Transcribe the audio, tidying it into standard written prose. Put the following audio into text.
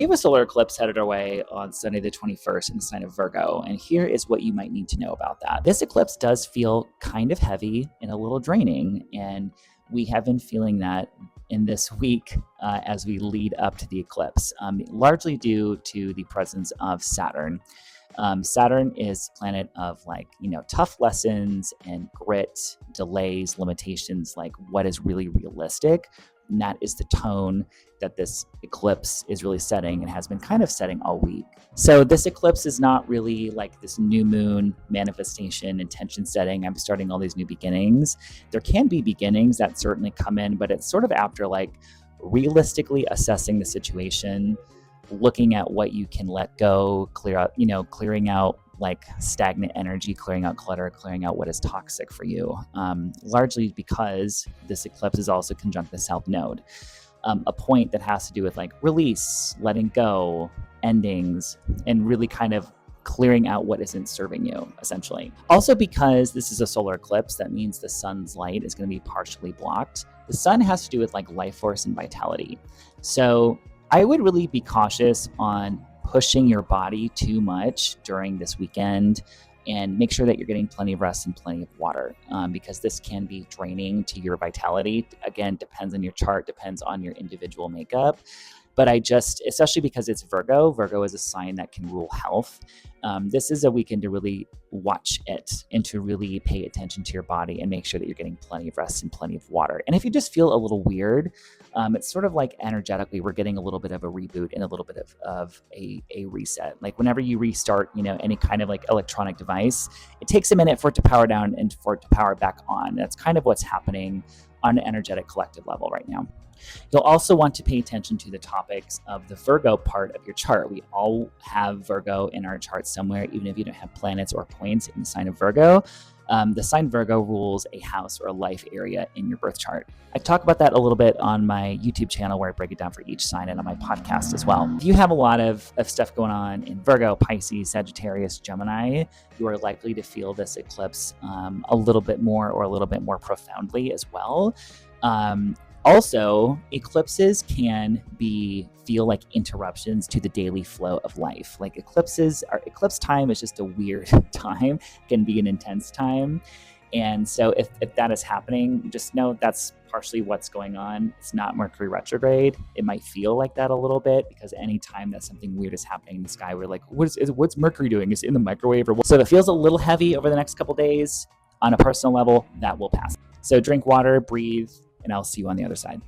We have a solar eclipse headed our way on Sunday the 21st in the sign of Virgo, and here is what you might need to know about that. This eclipse does feel kind of heavy and a little draining, and we have been feeling that in this week as we lead up to the eclipse, largely due to the presence of Saturn. Saturn is planet of tough lessons and grit, delays, limitations, like what is really realistic. And that is the tone that this eclipse is really setting and has been kind of setting all week. So this eclipse is not really like this new moon manifestation, intention setting. I'm starting all these new beginnings. There can be beginnings that certainly come in, but it's sort of after realistically assessing the situation, looking at what you can let go, clear out, clearing out stagnant energy, clearing out clutter, clearing out what is toxic for you. Largely because this eclipse is also conjunct the South Node, a point that has to do with release, letting go, endings, and really kind of clearing out what isn't serving you, essentially. Also, because this is a solar eclipse, that means the sun's light is going to be partially blocked. The sun has to do with life force and vitality. So I would really be cautious on pushing your body too much during this weekend, and make sure that you're getting plenty of rest and plenty of water, because this can be draining to your vitality. Again, depends on your chart, depends on your individual makeup. But especially because it's Virgo is a sign that can rule health. This is a weekend to really watch it and to really pay attention to your body and make sure that you're getting plenty of rest and plenty of water. And if you just feel a little weird, it's sort of like energetically, we're getting a little bit of a reboot and a little bit of a reset. Like whenever you restart, any kind of electronic device, it takes a minute for it to power down and for it to power back on. That's kind of what's happening on an energetic collective level right now. You'll also want to pay attention to the topics of the Virgo part of your chart. We all have Virgo in our chart somewhere, even if you don't have planets or points in the sign of Virgo. The sign Virgo rules a house or a life area in your birth chart. I talk about that a little bit on my YouTube channel, where I break it down for each sign, and on my podcast as well. If you have a lot of stuff going on in Virgo, Pisces, Sagittarius, Gemini, you are likely to feel this eclipse a little bit more profoundly as well. Also, eclipses can feel like interruptions to the daily flow of life. Eclipse time is just a weird time, can be an intense time. And so if that is happening, just know that's partially what's going on. It's not Mercury retrograde. It might feel like that a little bit, because anytime that something weird is happening in the sky, we're like, what's Mercury doing? Is it in the microwave? So if it feels a little heavy over the next couple days, on a personal level, that will pass. So drink water, breathe, and I'll see you on the other side.